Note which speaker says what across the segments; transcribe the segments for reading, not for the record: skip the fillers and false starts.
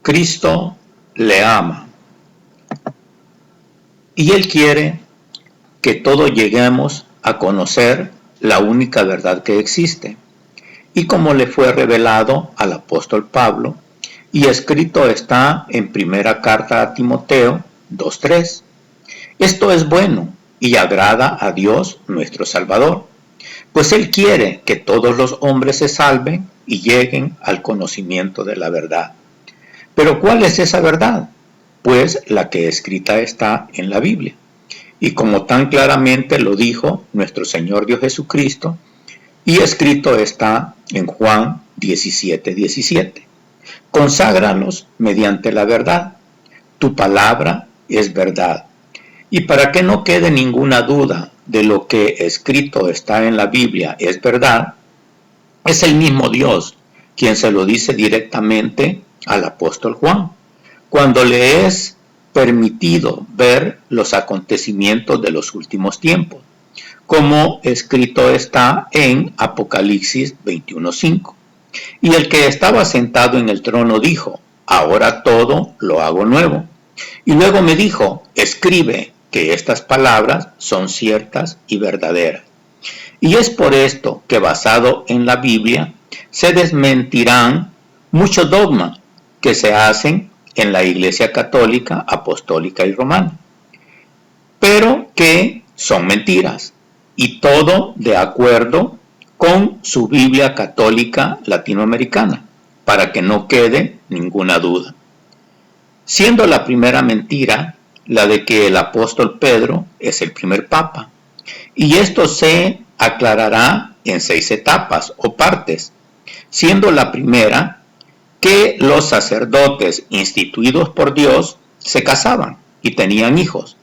Speaker 1: Cristo le ama y Él quiere que todos lleguemos a conocer la única verdad que existe. Y como le fue revelado al apóstol Pablo, y escrito está en primera carta a Timoteo 2:3. Esto es bueno y agrada a Dios nuestro Salvador, pues Él quiere que todos los hombres se salven y lleguen al conocimiento de la verdad. Pero ¿cuál es esa verdad? Pues la que escrita está en la Biblia. Y como tan claramente lo dijo nuestro Señor Dios Jesucristo, y escrito está en Juan 17:17. Conságralos mediante la verdad. Tu palabra es verdad. Y para que no quede ninguna duda de lo que escrito está en la Biblia es verdad, es el mismo Dios quien se lo dice directamente al apóstol Juan, cuando le es permitido ver los acontecimientos de los últimos tiempos, como escrito está en Apocalipsis 21:5. Y el que estaba sentado en el trono dijo: ahora todo lo hago nuevo. Y luego me dijo: escribe que estas palabras son ciertas y verdaderas. Y es por esto que, basado en la Biblia, se desmentirán muchos dogmas que se hacen en la Iglesia Católica, Apostólica y Romana, pero que son mentiras, y todo de acuerdo con su Biblia católica latinoamericana, para que no quede ninguna duda. Siendo la primera mentira la de que el apóstol Pedro es el primer papa, y esto se aclarará en 6 etapas o partes, siendo la primera que los sacerdotes instituidos por Dios se casaban y tenían hijos,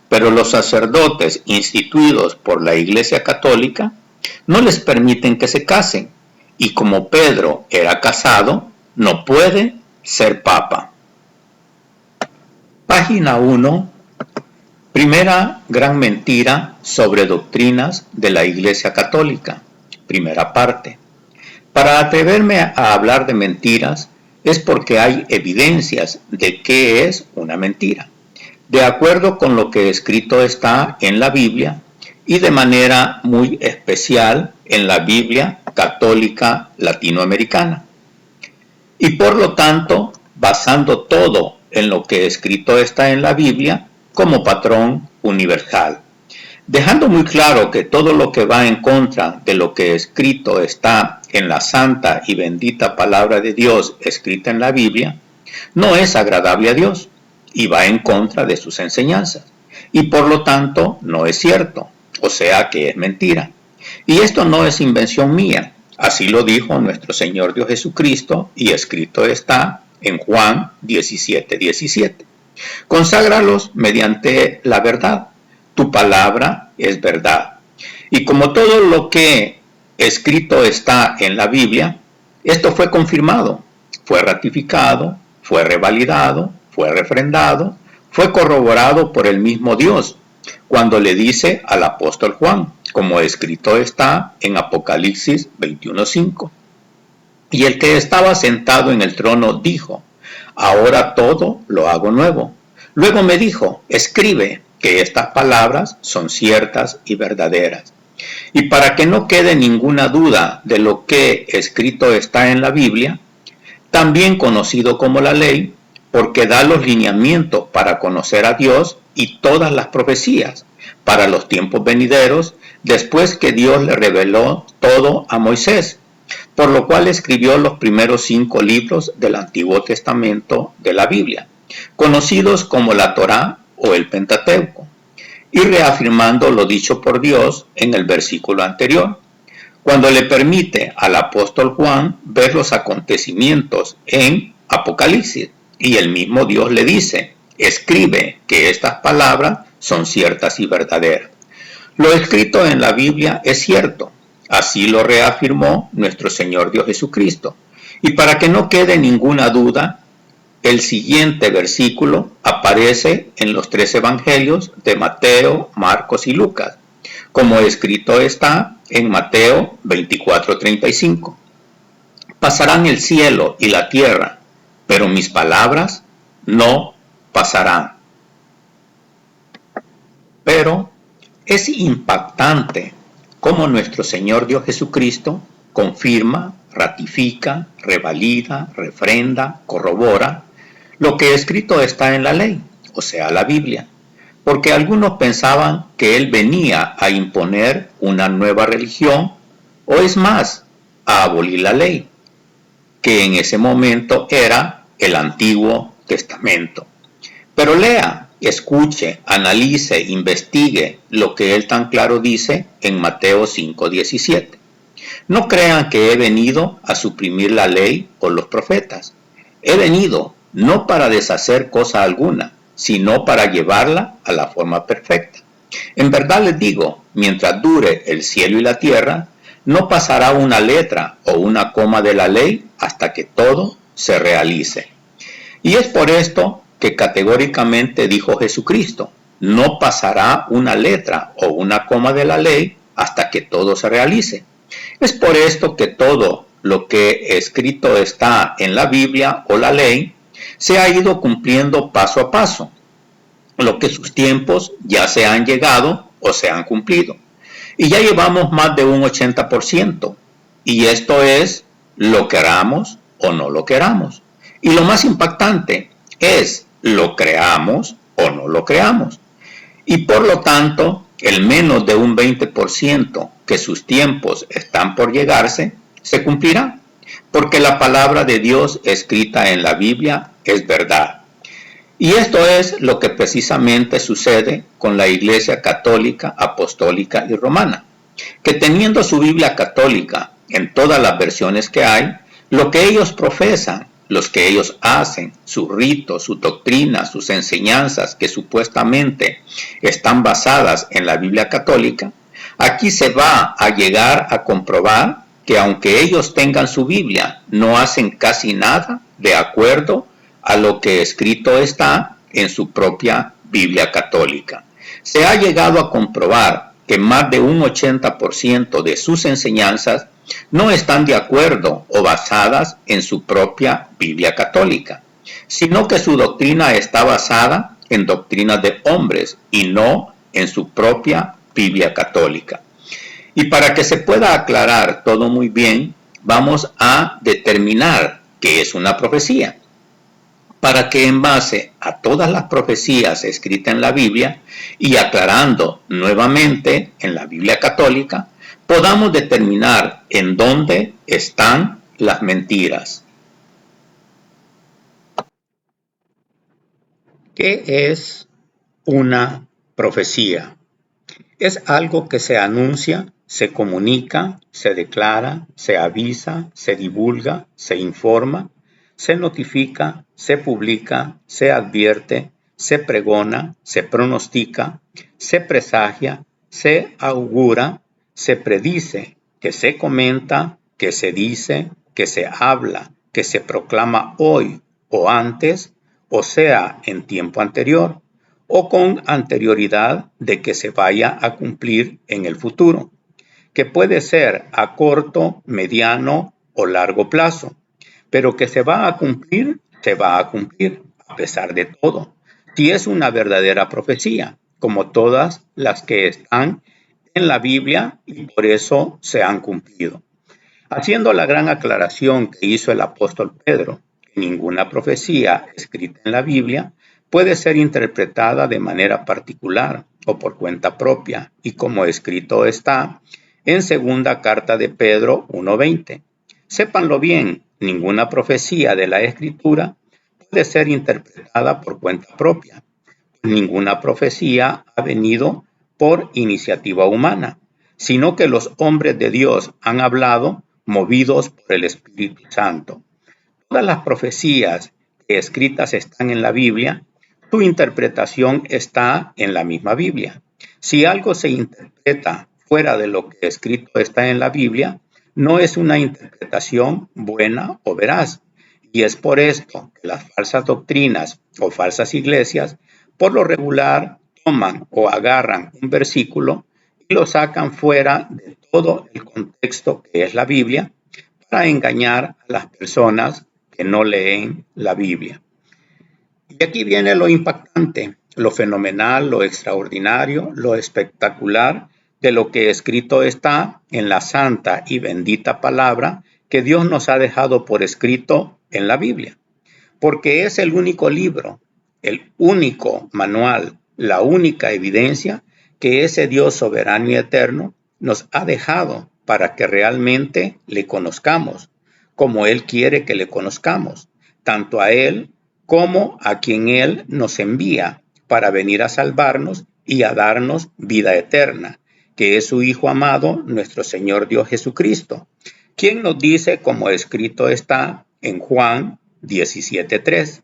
Speaker 1: pero los sacerdotes instituidos por la Iglesia Católica no les permiten que se casen, y como Pedro era casado, no puede ser papa. Página 1. Primera gran mentira sobre doctrinas de la Iglesia Católica. Primera parte. Para atreverme a hablar de mentiras es porque hay evidencias de qué es una mentira, de acuerdo con lo que escrito está en la Biblia y de manera muy especial en la Biblia católica latinoamericana. Y por lo tanto, basando todo en lo que escrito está en la Biblia como patrón universal, dejando muy claro que todo lo que va en contra de lo que escrito está en la santa y bendita palabra de Dios escrita en la Biblia, no es agradable a Dios y va en contra de sus enseñanzas, y por lo tanto no es cierto, o sea que es mentira. Y esto no es invención mía, así lo dijo nuestro Señor Dios Jesucristo, y escrito está en Juan 17:17. Conságralos mediante la verdad. Tu palabra es verdad. Y como todo lo que escrito está en la Biblia, esto fue confirmado, fue ratificado, fue revalidado, fue refrendado, fue corroborado por el mismo Dios, cuando le dice al apóstol Juan, como escrito está en Apocalipsis 21:5. Y el que estaba sentado en el trono dijo: ahora todo lo hago nuevo. Luego me dijo: escribe que estas palabras son ciertas y verdaderas. Y para que no quede ninguna duda de lo que escrito está en la Biblia, también conocido como la ley, porque da los lineamientos para conocer a Dios y todas las profecías para los tiempos venideros, después que Dios le reveló todo a Moisés, por lo cual escribió los primeros 5 libros del Antiguo Testamento de la Biblia, conocidos como la Torá o el Pentateuco, y reafirmando lo dicho por Dios en el versículo anterior, cuando le permite al apóstol Juan ver los acontecimientos en Apocalipsis, y el mismo Dios le dice: escribe que estas palabras son ciertas y verdaderas. Lo escrito en la Biblia es cierto, así lo reafirmó nuestro Señor Dios Jesucristo. Y para que no quede ninguna duda, el siguiente versículo aparece en los 3 evangelios de Mateo, Marcos y Lucas, como escrito está en Mateo 24:35. Pasarán el cielo y la tierra, pero mis palabras no pasarán. Pero es impactante cómo nuestro Señor Dios Jesucristo confirma, ratifica, revalida, refrenda, corrobora lo que escrito está en la ley, o sea, la Biblia, porque algunos pensaban que Él venía a imponer una nueva religión, o es más, a abolir la ley, que en ese momento era el Antiguo Testamento. Pero lea, escuche, analice, investigue lo que Él tan claro dice en Mateo 5:17. No crean que he venido a suprimir la ley o los profetas. He venido no para deshacer cosa alguna, sino para llevarla a la forma perfecta. En verdad les digo, mientras dure el cielo y la tierra, no pasará una letra o una coma de la ley hasta que todo se realice. Y es por esto que categóricamente dijo Jesucristo, no pasará una letra o una coma de la ley hasta que todo se realice. Es por esto que todo lo que escrito está en la Biblia o la ley se ha ido cumpliendo paso a paso, lo que sus tiempos ya se han llegado o se han cumplido. Y ya llevamos más de un 80%, y esto es lo queramos o no lo queramos. Y lo más impactante es lo creamos o no lo creamos. Y por lo tanto, el menos de un 20% que sus tiempos están por llegarse, se cumplirá, porque la palabra de Dios escrita en la Biblia es verdad. Y esto es lo que precisamente sucede con la Iglesia Católica, Apostólica y Romana, que teniendo su Biblia católica en todas las versiones que hay, lo que ellos profesan, los que ellos hacen, sus ritos, sus doctrinas, sus enseñanzas que supuestamente están basadas en la Biblia católica, aquí se va a llegar a comprobar que aunque ellos tengan su Biblia, no hacen casi nada de acuerdo a lo que escrito está en su propia Biblia católica. Se ha llegado a comprobar que más de un 80% de sus enseñanzas no están de acuerdo o basadas en su propia Biblia católica, sino que su doctrina está basada en doctrinas de hombres y no en su propia Biblia católica. Y para que se pueda aclarar todo muy bien, vamos a determinar qué es una profecía, para que en base a todas las profecías escritas en la Biblia y aclarando nuevamente en la Biblia católica, podamos determinar en dónde están las mentiras. ¿Qué es una profecía? Es algo que se anuncia, se comunica, se declara, se avisa, se divulga, se informa, se notifica, se publica, se advierte, se pregona, se pronostica, se presagia, se augura, se predice, que se comenta, que se dice, que se habla, que se proclama hoy o antes, o sea, en tiempo anterior, o con anterioridad de que se vaya a cumplir en el futuro, que puede ser a corto, mediano o largo plazo, pero que se va a cumplir a pesar de todo. Si es una verdadera profecía, como todas las que están en la Biblia y por eso se han cumplido. Haciendo la gran aclaración que hizo el apóstol Pedro, que ninguna profecía escrita en la Biblia puede ser interpretada de manera particular o por cuenta propia, y como escrito está en segunda carta de Pedro 1:20. Sépanlo bien, ninguna profecía de la Escritura puede ser interpretada por cuenta propia. Ninguna profecía ha venido por iniciativa humana, sino que los hombres de Dios han hablado movidos por el Espíritu Santo. Todas las profecías que escritas están en la Biblia, su interpretación está en la misma Biblia. Si algo se interpreta fuera de lo que escrito está en la Biblia, no es una interpretación buena o veraz. Y es por esto que las falsas doctrinas o falsas iglesias, por lo regular, toman o agarran un versículo y lo sacan fuera de todo el contexto que es la Biblia para engañar a las personas que no leen la Biblia. Y aquí viene lo impactante, lo fenomenal, lo extraordinario, lo espectacular de lo que escrito está en la santa y bendita palabra que Dios nos ha dejado por escrito en la Biblia. Porque es el único libro, el único manual, la única evidencia que ese Dios soberano y eterno nos ha dejado para que realmente le conozcamos, como Él quiere que le conozcamos, tanto a Él como a quien Él nos envía para venir a salvarnos y a darnos vida eterna, que es su Hijo amado, nuestro Señor Dios Jesucristo, quien nos dice, como escrito está en Juan 17:3,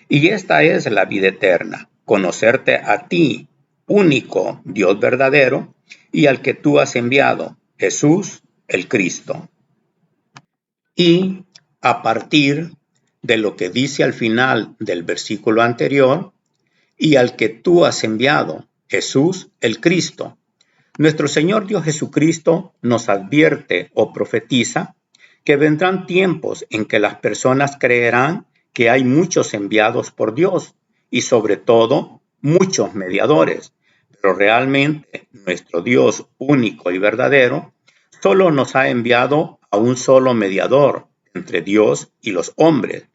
Speaker 1: y esta es la vida eterna, conocerte a ti, único Dios verdadero, y al que tú has enviado, Jesús el Cristo. Y a partir de lo que dice al final del versículo anterior, y al que tú has enviado, Jesús el Cristo, nuestro Señor Dios Jesucristo nos advierte o profetiza que vendrán tiempos en que las personas creerán que hay muchos enviados por Dios y sobre todo muchos mediadores, pero realmente nuestro Dios único y verdadero solo nos ha enviado a un solo mediador entre Dios y los hombres.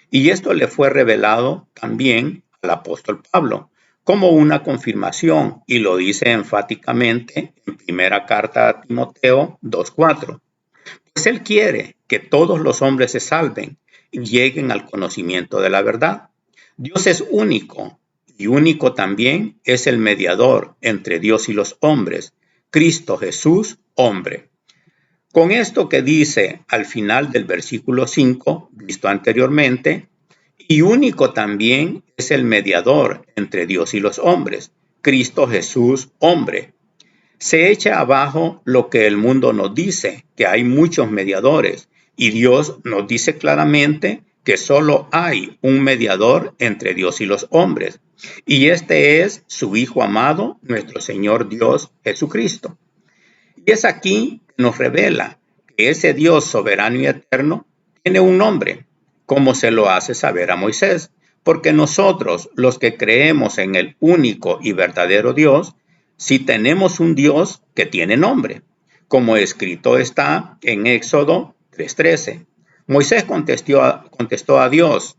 Speaker 1: Y esto le fue revelado también al apóstol Pablo como una confirmación, y lo dice enfáticamente en primera carta a Timoteo 2:4. Pues Él quiere que todos los hombres se salven y lleguen al conocimiento de la verdad. Dios es único, y único también es el mediador entre Dios y los hombres, Cristo Jesús, hombre. Con esto que dice al final del versículo 5, visto anteriormente, y único también es el mediador entre Dios y los hombres, Cristo Jesús, hombre. Se echa abajo lo que el mundo nos dice, que hay muchos mediadores, y Dios nos dice claramente que solo hay un mediador entre Dios y los hombres, y este es su Hijo amado, nuestro Señor Dios Jesucristo. Y es aquí que nos revela que ese Dios soberano y eterno tiene un nombre, como se lo hace saber a Moisés, porque nosotros, los que creemos en el único y verdadero Dios, sí tenemos un Dios que tiene nombre, como escrito está en Éxodo 3:13. Moisés contestó a Dios: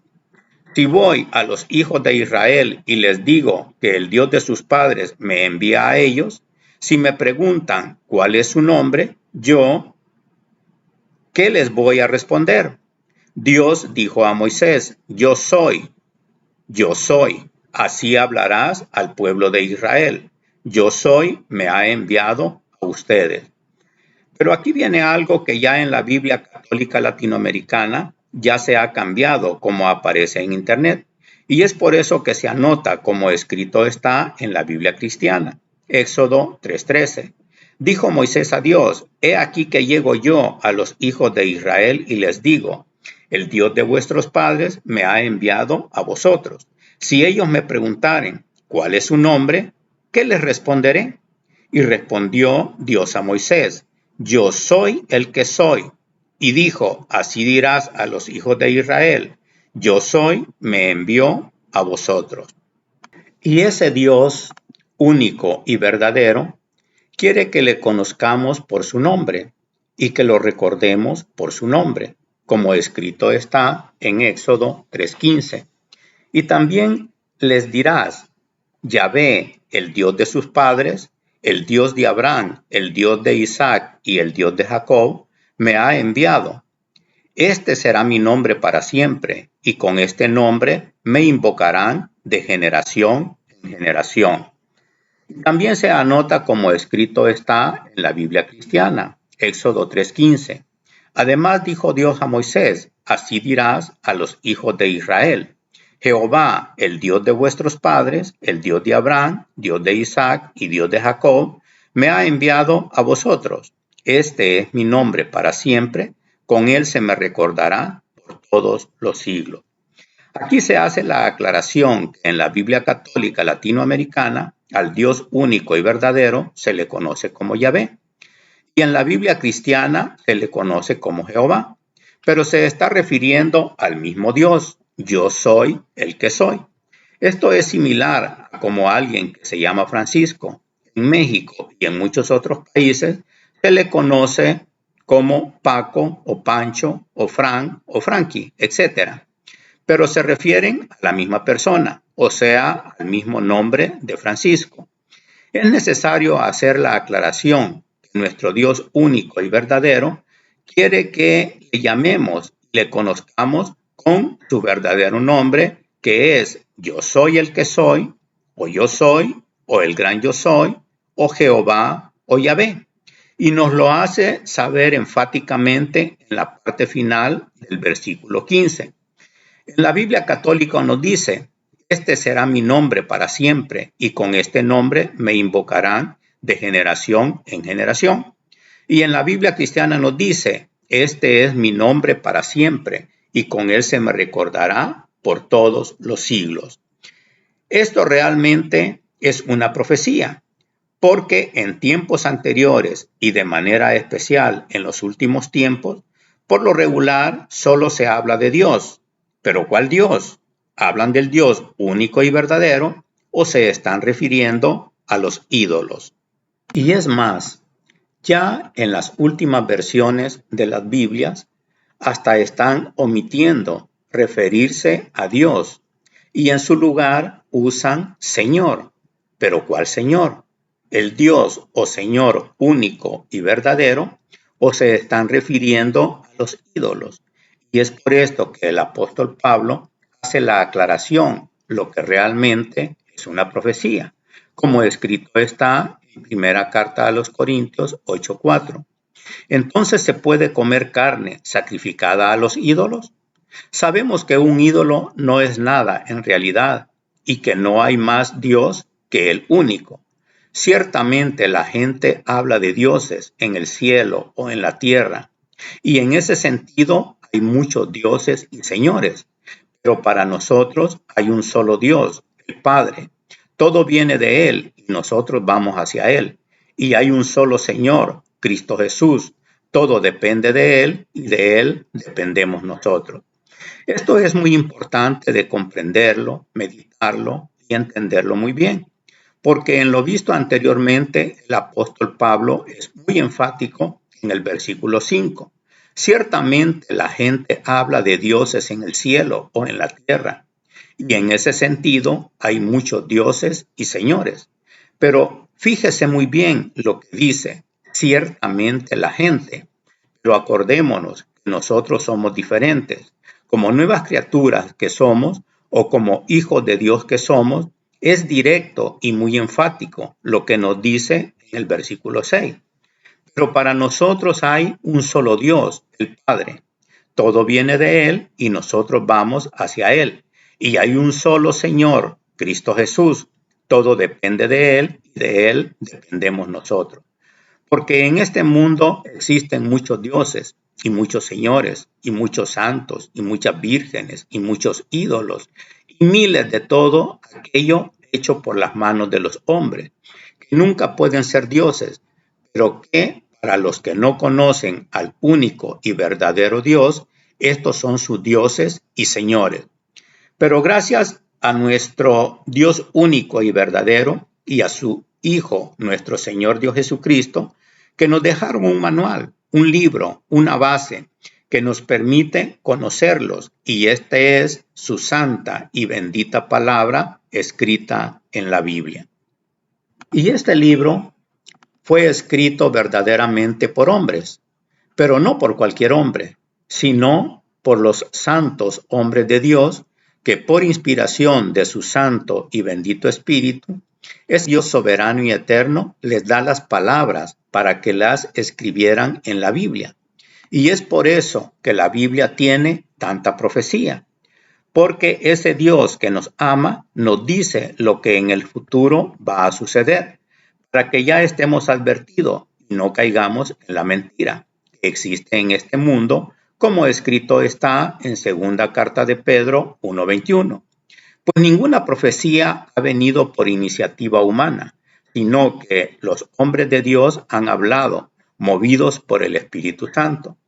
Speaker 1: si voy a los hijos de Israel y les digo que el Dios de sus padres me envía a ellos, si me preguntan cuál es su nombre, ¿qué les voy a responder? Dios dijo a Moisés: yo soy, yo soy. Así hablarás al pueblo de Israel. Yo soy, me ha enviado a ustedes. Pero aquí viene algo que ya en la Biblia católica latinoamericana ya se ha cambiado, como aparece en Internet. Y es por eso que se anota como escrito está en la Biblia cristiana. Éxodo 3:13. Dijo Moisés a Dios: he aquí que llego yo a los hijos de Israel y les digo: el Dios de vuestros padres me ha enviado a vosotros. Si ellos me preguntaren cuál es su nombre, ¿qué les responderé? Y respondió Dios a Moisés: yo soy el que soy. Y dijo: así dirás a los hijos de Israel: yo soy, me envió a vosotros. Y ese Dios único y verdadero quiere que le conozcamos por su nombre y que lo recordemos por su nombre, como escrito está en Éxodo 3:15. Y también les dirás: Yahvé, el Dios de sus padres, el Dios de Abraham, el Dios de Isaac y el Dios de Jacob, me ha enviado. Este será mi nombre para siempre, y con este nombre me invocarán de generación en generación. También se anota como escrito está en la Biblia cristiana, Éxodo 3:15. Además dijo Dios a Moisés: así dirás a los hijos de Israel: Jehová, el Dios de vuestros padres, el Dios de Abraham, Dios de Isaac y Dios de Jacob, me ha enviado a vosotros. Este es mi nombre para siempre, con él se me recordará por todos los siglos. Aquí se hace la aclaración que en la Biblia católica latinoamericana al Dios único y verdadero se le conoce como Yahvé, y en la Biblia cristiana se le conoce como Jehová. pero se está refiriendo al mismo Dios. Yo soy el que soy. Esto es similar a como alguien que se llama Francisco en México y en muchos otros países se le conoce como Paco o Pancho o Frank o Frankie, etc. Pero se refieren a la misma persona, o sea, al mismo nombre de Francisco. Es necesario hacer la aclaración que nuestro Dios único y verdadero quiere que le llamemos y le conozcamos con su verdadero nombre, que es Yo soy el que soy, o Yo soy, o el gran Yo soy, o Jehová, o Yahvé. Y nos lo hace saber enfáticamente en la parte final del versículo 15. En la Biblia católica nos dice: este será mi nombre para siempre, y con este nombre me invocarán de generación en generación. Y en la Biblia cristiana nos dice: este es mi nombre para siempre, y con él se me recordará por todos los siglos. Esto realmente es una profecía, porque en tiempos anteriores y de manera especial en los últimos tiempos, por lo regular solo se habla de Dios. ¿Pero cuál Dios? ¿Hablan del Dios único y verdadero o se están refiriendo a los ídolos? Y es más, ya en las últimas versiones de las Biblias hasta están omitiendo referirse a Dios y en su lugar usan Señor. ¿Pero cuál Señor? ¿El Dios o Señor único y verdadero o se están refiriendo a los ídolos? Y es por esto que el apóstol Pablo hace la aclaración, lo que realmente es una profecía, como escrito está en primera carta a los Corintios 8:4. Entonces, ¿se puede comer carne sacrificada a los ídolos? Sabemos que un ídolo no es nada en realidad y que no hay más Dios que el único. Ciertamente la gente habla de dioses en el cielo o en la tierra, y en ese sentido hay muchos dioses y señores, pero para nosotros hay un solo Dios, el Padre. Todo viene de Él y nosotros vamos hacia Él. Y hay un solo Señor, Cristo Jesús. Todo depende de Él y de Él dependemos nosotros. Esto es muy importante de comprenderlo, meditarlo y entenderlo muy bien, porque en lo visto anteriormente el apóstol Pablo es muy enfático en el versículo 5. Ciertamente la gente habla de dioses en el cielo o en la tierra, y en ese sentido hay muchos dioses y señores. Pero fíjese muy bien lo que dice: ciertamente la gente. Pero acordémonos que nosotros somos diferentes. Como nuevas criaturas que somos, o como hijos de Dios que somos, es directo y muy enfático lo que nos dice en el versículo 6. Pero para nosotros hay un solo Dios, el Padre. Todo viene de Él y nosotros vamos hacia Él. Y hay un solo Señor, Cristo Jesús. Todo depende de Él y de Él dependemos nosotros. Porque en este mundo existen muchos dioses y muchos señores y muchos santos y muchas vírgenes y muchos ídolos y miles de todo aquello hecho por las manos de los hombres, que nunca pueden ser dioses, pero que para los que no conocen al único y verdadero Dios, estos son sus dioses y señores. Pero gracias a nuestro Dios único y verdadero y a su Hijo, nuestro Señor Dios Jesucristo, que nos dejaron un manual, un libro, una base que nos permite conocerlos, y esta es su santa y bendita palabra escrita en la Biblia. Y este libro fue escrito verdaderamente por hombres, pero no por cualquier hombre, sino por los santos hombres de Dios, que por inspiración de su santo y bendito Espíritu, es Dios soberano y eterno, les da las palabras para que las escribieran en la Biblia. Y es por eso que la Biblia tiene tanta profecía, porque ese Dios que nos ama nos dice lo que en el futuro va a suceder, para que ya estemos advertidos y no caigamos en la mentira que existe en este mundo, como escrito está en segunda carta de Pedro 1:21. Pues ninguna profecía ha venido por iniciativa humana, sino que los hombres de Dios han hablado, movidos por el Espíritu Santo.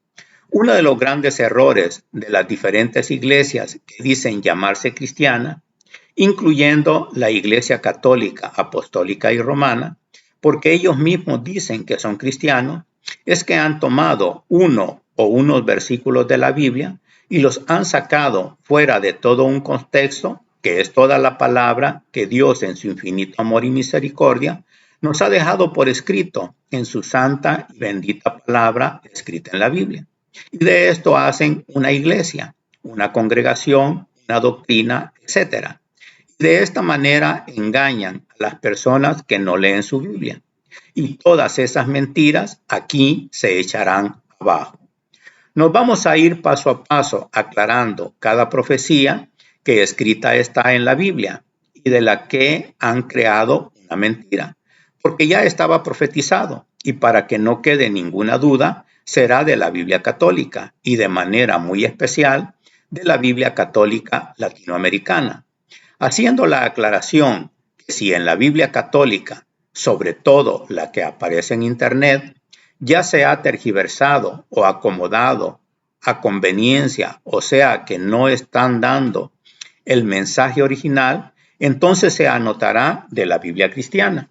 Speaker 1: Uno de los grandes errores de las diferentes iglesias que dicen llamarse cristiana, incluyendo la Iglesia Católica, Apostólica y Romana, porque ellos mismos dicen que son cristianos, es que han tomado uno o unos versículos de la Biblia y los han sacado fuera de todo un contexto, que es toda la palabra que Dios en su infinito amor y misericordia nos ha dejado por escrito en su santa y bendita palabra escrita en la Biblia. Y de esto hacen una iglesia, una congregación, una doctrina, etc. De esta manera engañan a las personas que no leen su Biblia. Y todas esas mentiras aquí se echarán abajo. Nos vamos a ir paso a paso aclarando cada profecía que escrita está en la Biblia y de la que han creado una mentira, porque ya estaba profetizado y para que no quede ninguna duda, será de la Biblia católica y de manera muy especial de la Biblia católica latinoamericana, haciendo la aclaración que si en la Biblia católica, sobre todo la que aparece en Internet, ya se ha tergiversado o acomodado a conveniencia, o sea que no están dando el mensaje original, entonces se anotará de la Biblia cristiana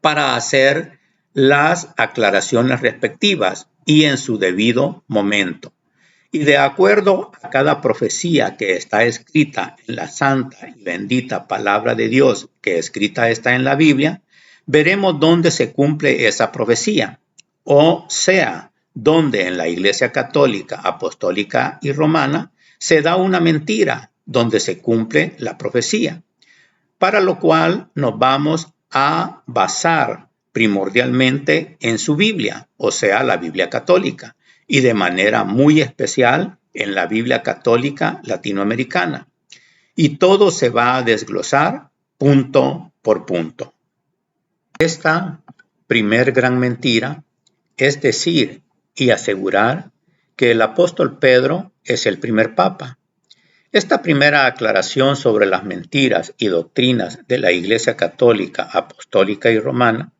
Speaker 1: para hacer las aclaraciones respectivas y en su debido momento. Y de acuerdo a cada profecía que está escrita en la santa y bendita palabra de Dios que escrita está en la Biblia, veremos dónde se cumple esa profecía. O sea, donde en la Iglesia Católica, Apostólica y Romana se da una mentira donde se cumple la profecía. Para lo cual nos vamos a basar primordialmente en su Biblia, o sea, la Biblia católica, y de manera muy especial en la Biblia católica latinoamericana. Y todo se va a desglosar punto por punto. Esta primer gran mentira es decir y asegurar que el apóstol Pedro es el primer papa. Esta primera aclaración sobre las mentiras y doctrinas de la Iglesia Católica, Apostólica y Romana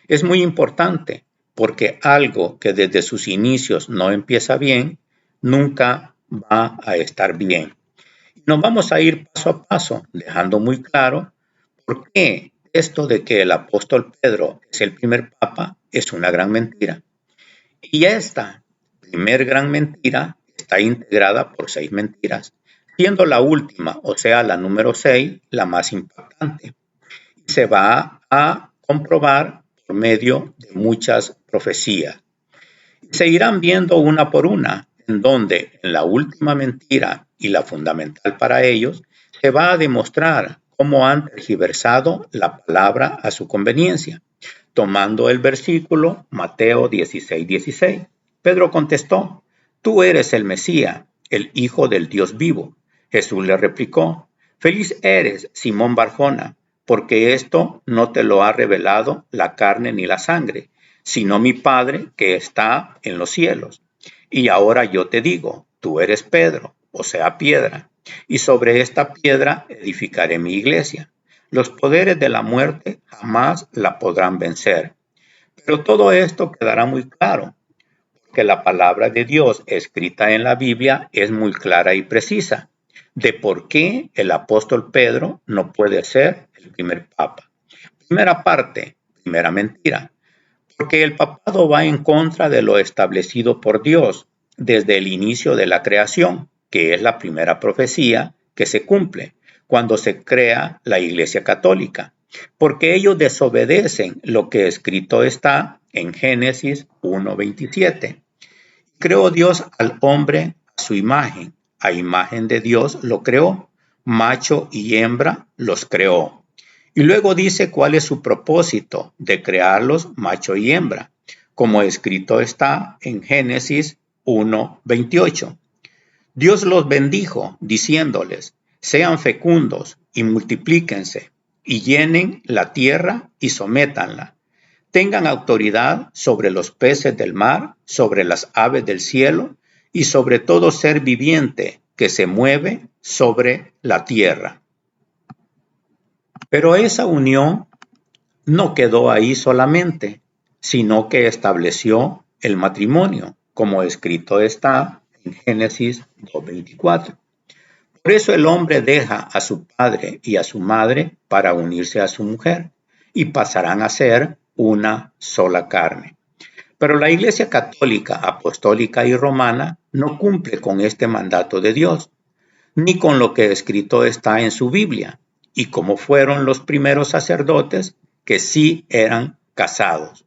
Speaker 1: es muy importante porque algo que desde sus inicios no empieza bien, nunca va a estar bien. Nos vamos a ir paso a paso, dejando muy claro por qué esto de que el apóstol Pedro es el primer papa es una gran mentira. Y esta primer gran mentira está integrada por 6 mentiras, siendo la última, o sea, la número 6, la más impactante. Se va a comprobar por medio de muchas profecías. Se irán viendo una por una, en donde en la última mentira y la fundamental para ellos, se va a demostrar cómo han tergiversado la palabra a su conveniencia. Tomando el versículo Mateo 16:16, Pedro contestó: Tú eres el Mesías, el Hijo del Dios vivo. Jesús le replicó: Feliz eres, Simón Barjona, porque esto no te lo ha revelado la carne ni la sangre, sino mi Padre que está en los cielos. Y ahora yo te digo, tú eres Pedro, o sea, piedra, y sobre esta piedra edificaré mi iglesia. Los poderes de la muerte jamás la podrán vencer. Pero todo esto quedará muy claro, porque la palabra de Dios escrita en la Biblia es muy clara y precisa de por qué el apóstol Pedro no puede ser el primer papa. Primera parte, primera mentira, porque el papado va en contra de lo establecido por Dios desde el inicio de la creación, que es la primera profecía que se cumple cuando se crea la Iglesia Católica, porque ellos desobedecen lo que escrito está en Génesis 1:27. Creó Dios al hombre a su imagen, a imagen de Dios lo creó, macho y hembra los creó. Y luego dice cuál es su propósito de crearlos macho y hembra, como escrito está en Génesis 1:28. Dios los bendijo, diciéndoles: sean fecundos y multiplíquense, y llenen la tierra y sométanla. Tengan autoridad sobre los peces del mar, sobre las aves del cielo, y sobre todo ser viviente que se mueve sobre la tierra. Pero esa unión no quedó ahí solamente, sino que estableció el matrimonio, como escrito está en Génesis 2:24. Por eso el hombre deja a su padre y a su madre para unirse a su mujer, y pasarán a ser una sola carne. Pero la Iglesia Católica, Apostólica y Romana no cumple con este mandato de Dios, ni con lo que escrito está en su Biblia, y como fueron los primeros sacerdotes que sí eran casados.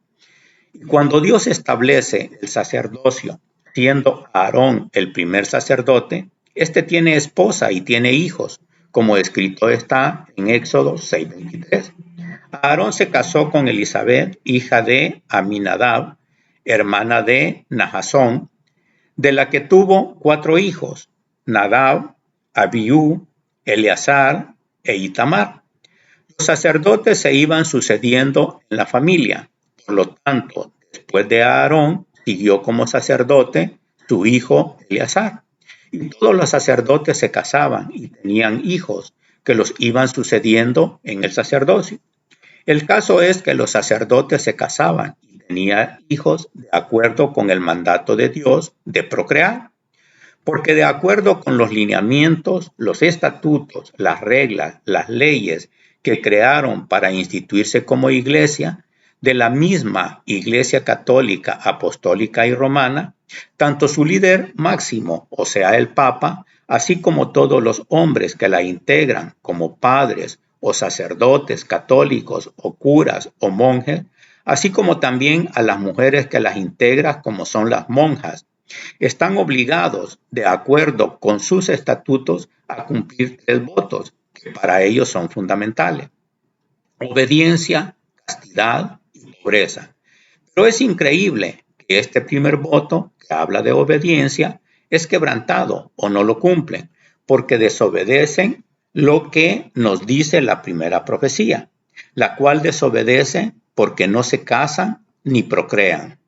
Speaker 1: Y cuando Dios establece el sacerdocio, siendo Aarón el primer sacerdote, este tiene esposa y tiene hijos, como escrito está en Éxodo 6:23. Aarón se casó con Elizabeth, hija de Aminadab, hermana de Nahasón, de la que tuvo 4 hijos: Nadab, Abiú, Eleazar e Itamar. Los sacerdotes se iban sucediendo en la familia. Por lo tanto, después de Aarón, siguió como sacerdote su hijo Eleazar. Y todos los sacerdotes se casaban y tenían hijos que los iban sucediendo en el sacerdocio. El caso es que los sacerdotes se casaban y tenían hijos de acuerdo con el mandato de Dios de procrear. Porque de acuerdo con los lineamientos, los estatutos, las reglas, las leyes que crearon para instituirse como iglesia, de la misma Iglesia Católica, Apostólica y Romana, tanto su líder máximo, o sea el Papa, así como todos los hombres que la integran como padres o sacerdotes católicos o curas o monjes, así como también a las mujeres que las integran como son las monjas, están obligados, de acuerdo con sus estatutos, a cumplir 3 votos, que para ellos son fundamentales: obediencia, castidad y pobreza. Pero es increíble que este primer voto, que habla de obediencia, es quebrantado o no lo cumplen, porque desobedecen lo que nos dice la primera profecía, la cual desobedece porque no se casan ni procrean.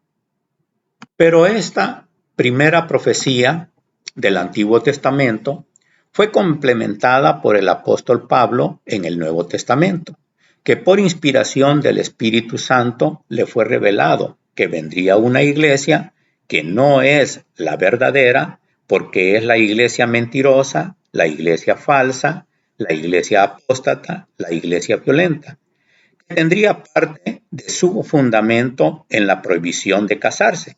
Speaker 1: Pero esta primera profecía del Antiguo Testamento fue complementada por el apóstol Pablo en el Nuevo Testamento, que por inspiración del Espíritu Santo le fue revelado que vendría una iglesia que no es la verdadera, porque es la iglesia mentirosa, la iglesia falsa, la iglesia apóstata, la iglesia violenta, que tendría parte de su fundamento en la prohibición de casarse.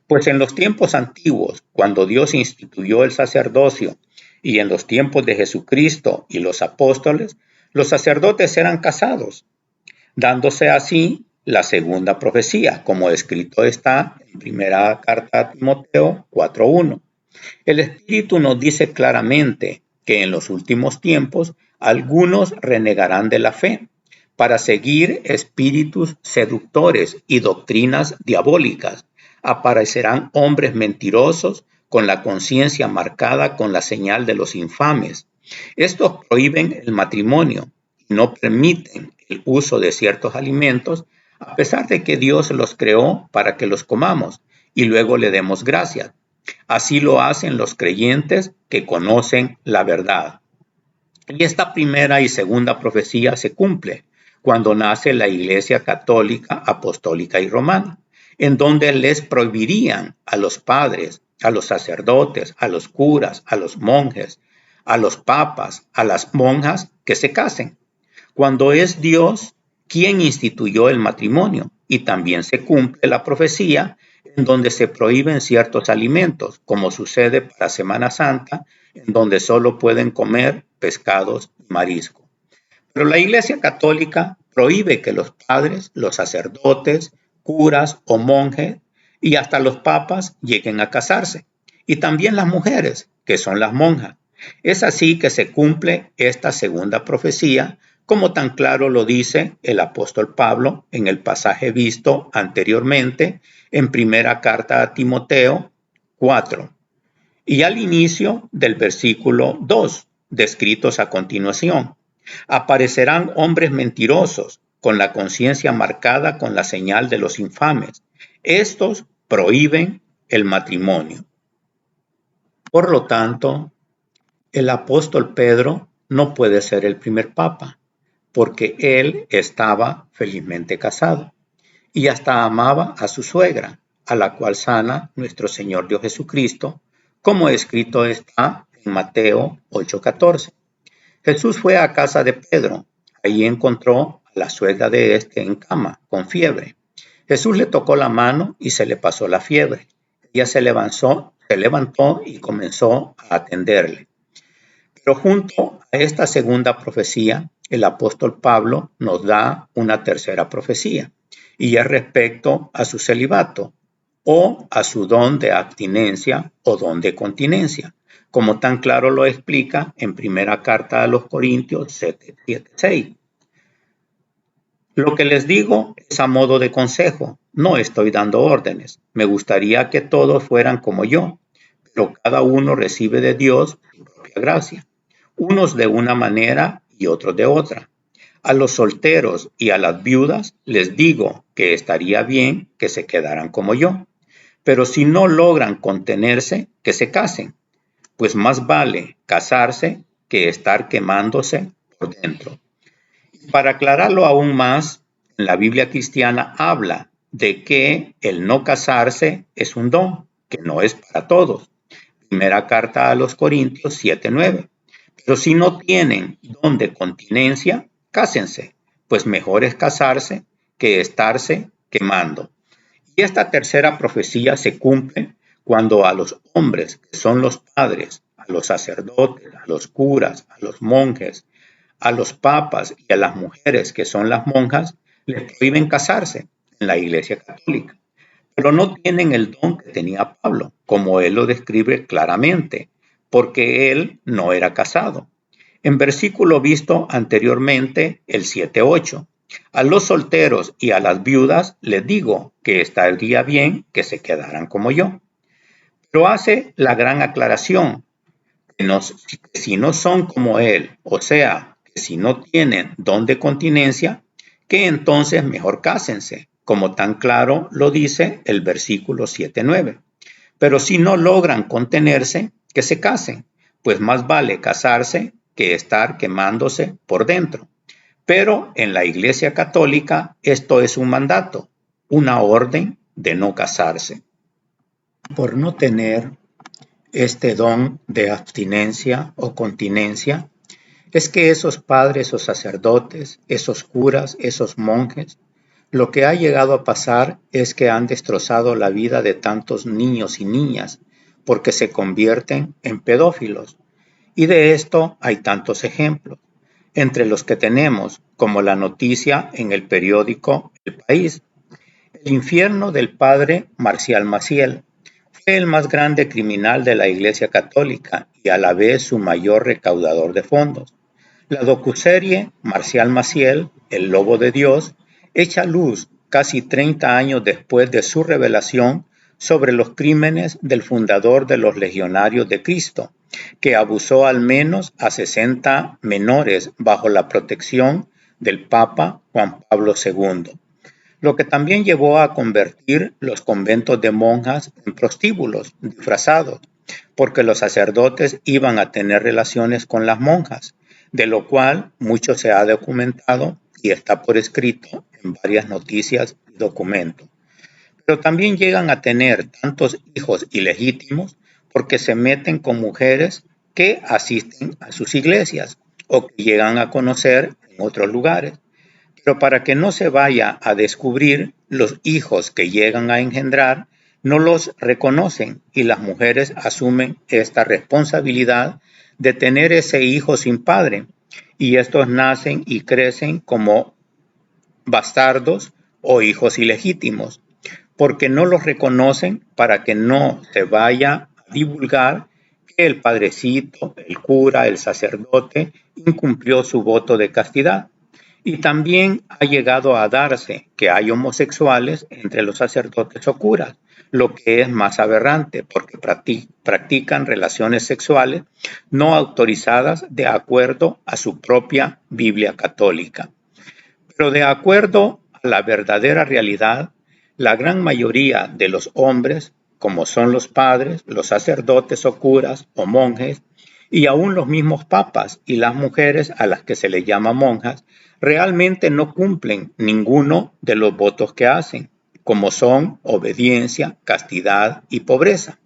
Speaker 1: Pues en los tiempos antiguos, cuando Dios instituyó el sacerdocio, y en los tiempos de Jesucristo y los apóstoles, los sacerdotes eran casados, dándose así la segunda profecía, como escrito está en primera carta a Timoteo 4:1. El Espíritu nos dice claramente que en los últimos tiempos algunos renegarán de la fe para seguir espíritus seductores y doctrinas diabólicas. Aparecerán hombres mentirosos con la conciencia marcada con la señal de los infames. Estos prohíben el matrimonio y no permiten el uso de ciertos alimentos, a pesar de que Dios los creó para que los comamos y luego le demos gracias. Así lo hacen los creyentes que conocen la verdad. Y esta primera y segunda profecía se cumple cuando nace la Iglesia Católica, Apostólica y Romana, en donde les prohibirían a los padres, a los sacerdotes, a los curas, a los monjes, a los papas, a las monjas que se casen, cuando es Dios quien instituyó el matrimonio. Y también se cumple la profecía en donde se prohíben ciertos alimentos, como sucede para Semana Santa, en donde solo pueden comer pescados y marisco. Pero la Iglesia Católica prohíbe que los padres, los sacerdotes, curas o monjes y hasta los papas lleguen a casarse. Y también las mujeres, que son las monjas. Es así que se cumple esta segunda profecía, como tan claro lo dice el apóstol Pablo en el pasaje visto anteriormente en primera carta a Timoteo 4 y al inicio del versículo 2, descritos a continuación. Aparecerán hombres mentirosos con la conciencia marcada con la señal de los infames. Estos prohíben el matrimonio. Por lo tanto, el apóstol Pedro no puede ser el primer papa, porque él estaba felizmente casado y hasta amaba a su suegra, a la cual sana nuestro Señor Dios Jesucristo, como escrito está en Mateo 8:14. Jesús fue a casa de Pedro. Allí encontró a la suegra de éste en cama, con fiebre. Jesús le tocó la mano y se le pasó la fiebre. Ella se levantó y comenzó a atenderle. Pero junto a esta segunda profecía, el apóstol Pablo nos da una tercera profecía, y es respecto a su celibato, o a su don de abstinencia o don de continencia, como tan claro lo explica en primera carta a los Corintios 7:6. Lo que les digo es a modo de consejo, no estoy dando órdenes. Me gustaría que todos fueran como yo, pero cada uno recibe de Dios su propia gracia, unos de una manera y otros de otra. A los solteros y a las viudas les digo que estaría bien que se quedaran como yo, pero si no logran contenerse, que se casen, pues más vale casarse que estar quemándose por dentro. Para aclararlo aún más, la Biblia cristiana habla de que el no casarse es un don, que no es para todos. Primera carta a los Corintios 7:9. Pero si no tienen don de continencia, cásense, pues mejor es casarse que estarse quemando. Y esta tercera profecía se cumple cuando a los hombres, que son los padres, a los sacerdotes, a los curas, a los monjes, a los papas y a las mujeres, que son las monjas, les prohíben casarse en la Iglesia Católica. Pero no tienen el don que tenía Pablo, como él lo describe claramente, porque él no era casado. En versículo visto anteriormente, el 7:8. A los solteros y a las viudas les digo que estaría bien que se quedaran como yo. Pero hace la gran aclaración que si no son como él, o sea, que si no tienen don de continencia, que entonces mejor cásense, como tan claro lo dice el versículo 7:9. Pero si no logran contenerse, que se casen, pues más vale casarse que estar quemándose por dentro. Pero en la Iglesia Católica esto es un mandato, una orden de no casarse. Por no tener este don de abstinencia o continencia, es que esos padres o sacerdotes, esos curas, esos monjes, lo que ha llegado a pasar es que han destrozado la vida de tantos niños y niñas porque se convierten en pedófilos. Y de esto hay tantos ejemplos, entre los que tenemos, como la noticia en el periódico El País. El infierno del padre Marcial Maciel fue el más grande criminal de la Iglesia Católica y a la vez su mayor recaudador de fondos. La docuserie Marcial Maciel, El Lobo de Dios, echa luz casi 30 años después de su revelación sobre los crímenes del fundador de los Legionarios de Cristo, que abusó al menos a 60 menores bajo la protección del Papa Juan Pablo II, lo que también llevó a convertir los conventos de monjas en prostíbulos disfrazados, porque los sacerdotes iban a tener relaciones con las monjas, de lo cual mucho se ha documentado y está por escrito en varias noticias y documentos. Pero también llegan a tener tantos hijos ilegítimos porque se meten con mujeres que asisten a sus iglesias o que llegan a conocer en otros lugares. Pero para que no se vaya a descubrir, los hijos que llegan a engendrar no los reconocen y las mujeres asumen esta responsabilidad de tener ese hijo sin padre, y estos nacen y crecen como bastardos o hijos ilegítimos, porque no los reconocen para que no se vaya a divulgar que el padrecito, el cura, el sacerdote incumplió su voto de castidad. Y también ha llegado a darse que hay homosexuales entre los sacerdotes o curas, lo que es más aberrante porque practican relaciones sexuales no autorizadas de acuerdo a su propia Biblia católica. Pero de acuerdo a la verdadera realidad, la gran mayoría de los hombres, como son los padres, los sacerdotes o curas o monjes, y aún los mismos papas y las mujeres a las que se les llama monjas, realmente no cumplen ninguno de los votos que hacen. como son obediencia, castidad y pobreza,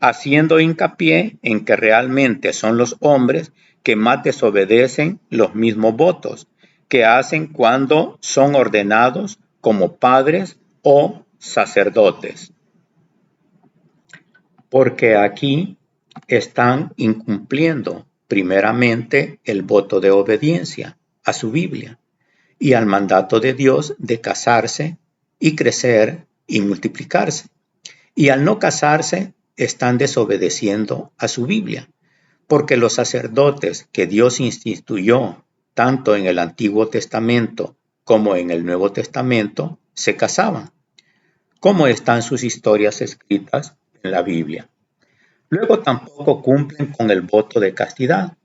Speaker 1: haciendo hincapié en que realmente son los hombres que más desobedecen los mismos votos que hacen cuando son ordenados como padres o sacerdotes. Porque aquí están incumpliendo primeramente el voto de obediencia a su Biblia y al mandato de Dios de casarse y crecer y multiplicarse. Y al no casarse, están desobedeciendo a su Biblia, porque los sacerdotes que Dios instituyó tanto en el Antiguo Testamento como en el Nuevo Testamento se casaban, como están sus historias escritas en la Biblia. Luego tampoco cumplen con el voto de castidad,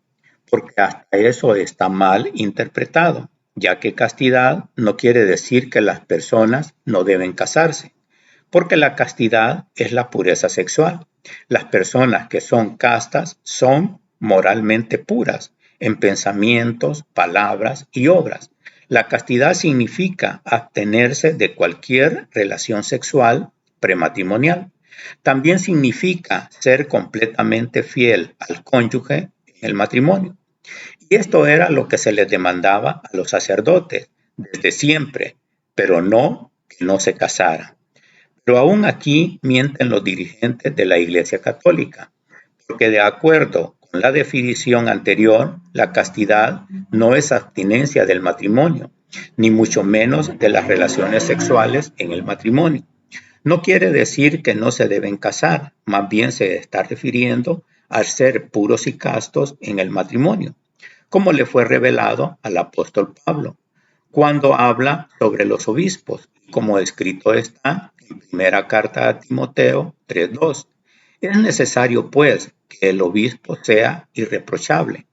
Speaker 1: porque hasta eso está mal interpretado, ya que castidad no quiere decir que las personas no deben casarse, porque la castidad es la pureza sexual. Las personas que son castas son moralmente puras en pensamientos, palabras y obras. La castidad significa abstenerse de cualquier relación sexual prematrimonial. También significa ser completamente fiel al cónyuge en el matrimonio. Y esto era lo que se les demandaba a los sacerdotes desde siempre, pero no que no se casaran. Pero aún aquí mienten los dirigentes de la Iglesia Católica, porque de acuerdo con la definición anterior, la castidad no es abstinencia del matrimonio, ni mucho menos de las relaciones sexuales en el matrimonio. No quiere decir que no se deben casar, más bien se está refiriendo a ser puros y castos en el matrimonio, como le fue revelado al apóstol Pablo, cuando habla sobre los obispos, como escrito está en primera carta a Timoteo 3:2. Es necesario, pues, que el obispo sea irreprochable,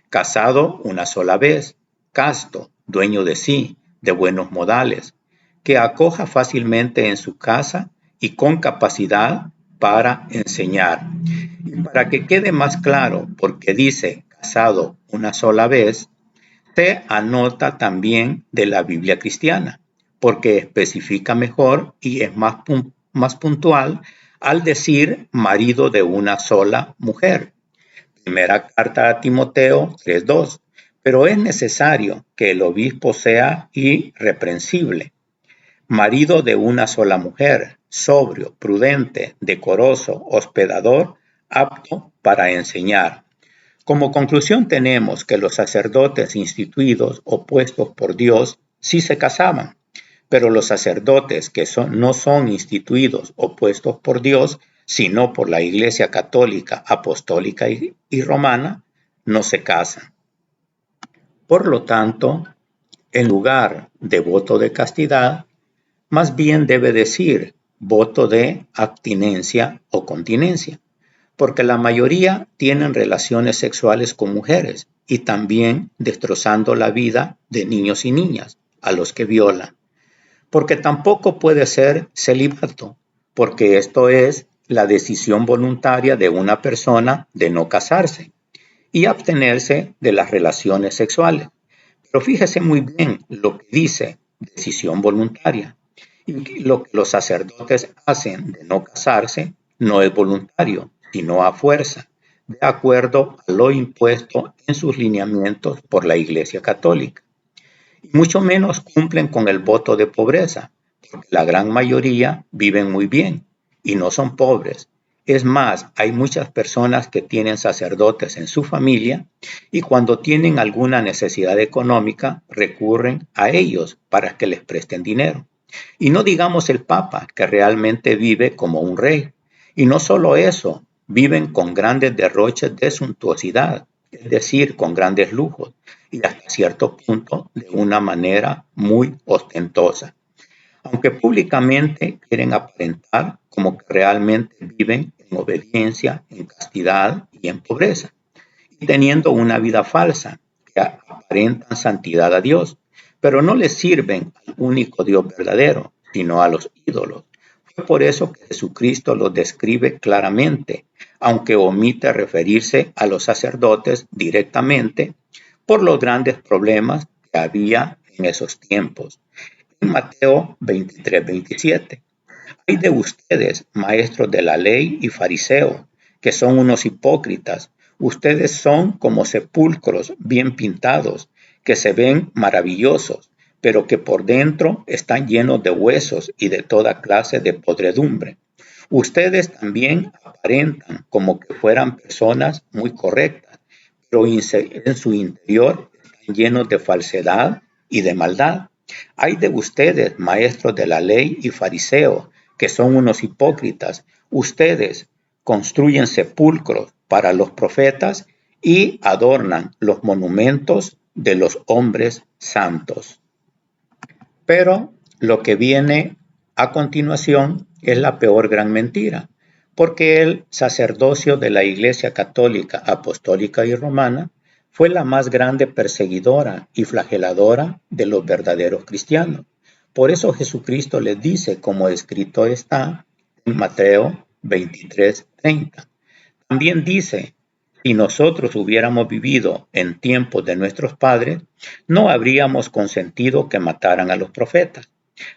Speaker 1: casado una sola vez, casto, dueño de sí, de buenos modales, que acoja fácilmente en su casa y con capacidad para enseñar. Y para que quede más claro, porque dice casado una sola vez, se anota también de la Biblia cristiana, porque especifica mejor y es más puntual al decir marido de una sola mujer. Primera carta a Timoteo 3:2. Pero es necesario que el obispo sea irreprensible, marido de una sola mujer, sobrio, prudente, decoroso, hospedador, apto para enseñar. Como conclusión tenemos que los sacerdotes instituidos o puestos por Dios sí se casaban, pero los sacerdotes que no son instituidos o puestos por Dios, sino por la Iglesia Católica, Apostólica y Romana, no se casan. Por lo tanto, en lugar de voto de castidad, más bien debe decir voto de abstinencia o continencia, porque la mayoría tienen relaciones sexuales con mujeres y también destrozando la vida de niños y niñas a los que violan. Porque tampoco puede ser celibato, porque esto es la decisión voluntaria de una persona de no casarse y abstenerse de las relaciones sexuales. Pero fíjese muy bien lo que dice decisión voluntaria. Y lo que los sacerdotes hacen de no casarse no es voluntario, sino a fuerza, de acuerdo a lo impuesto en sus lineamientos por la Iglesia Católica. Y mucho menos cumplen con el voto de pobreza, porque la gran mayoría viven muy bien y no son pobres. Es más, hay muchas personas que tienen sacerdotes en su familia y cuando tienen alguna necesidad económica recurren a ellos para que les presten dinero. Y no digamos el Papa, que realmente vive como un rey. Y no solo eso, viven con grandes derroches de suntuosidad, es decir, con grandes lujos y hasta cierto punto de una manera muy ostentosa. Aunque públicamente quieren aparentar como que realmente viven en obediencia, en castidad y en pobreza, y teniendo una vida falsa que aparentan santidad a Dios, pero no les sirven al único Dios verdadero, sino a los ídolos. Fue por eso que Jesucristo los describe claramente, aunque omite referirse a los sacerdotes directamente por los grandes problemas que había en esos tiempos. En Mateo 23:27. Hay de ustedes, maestros de la ley y fariseos, que son unos hipócritas. Ustedes son como sepulcros bien pintados, que se ven maravillosos, pero que por dentro están llenos de huesos y de toda clase de podredumbre. Ustedes también aparentan como que fueran personas muy correctas, pero en su interior están llenos de falsedad y de maldad. Hay de ustedes, maestros de la ley y fariseos, que son unos hipócritas. Ustedes construyen sepulcros para los profetas y adornan los monumentos de los hombres santos. Pero lo que viene a continuación es la peor gran mentira, porque el sacerdocio de la Iglesia Católica, Apostólica y Romana fue la más grande perseguidora y flageladora de los verdaderos cristianos. Por eso Jesucristo les dice, como escrito está en Mateo 23:30. También dice, si nosotros hubiéramos vivido en tiempos de nuestros padres, no habríamos consentido que mataran a los profetas.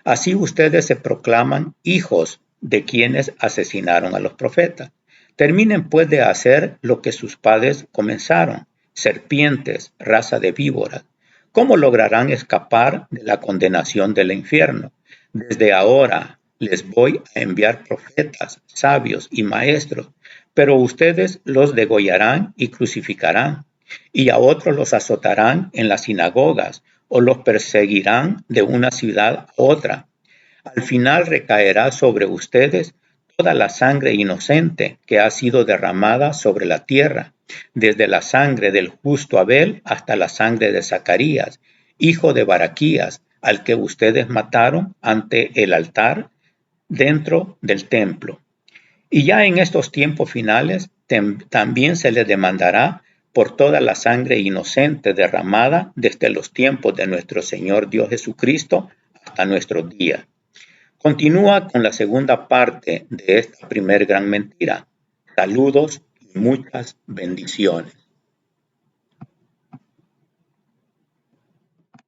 Speaker 1: Así ustedes se proclaman hijos de quienes asesinaron a los profetas. Terminen pues de hacer lo que sus padres comenzaron, serpientes, raza de víboras. ¿Cómo lograrán escapar de la condenación del infierno? Desde ahora les voy a enviar profetas, sabios y maestros, pero ustedes los degollarán y crucificarán, y a otros los azotarán en las sinagogas o los perseguirán de una ciudad a otra. Al final recaerá sobre ustedes toda la sangre inocente que ha sido derramada sobre la tierra, desde la sangre del justo Abel hasta la sangre de Zacarías, hijo de Baraquías, al que ustedes mataron ante el altar dentro del templo. Y ya en estos tiempos finales también se les demandará por toda la sangre inocente derramada desde los tiempos de nuestro Señor Dios Jesucristo hasta nuestros días. Continúa con la segunda parte de esta primer gran mentira. Saludos y muchas bendiciones.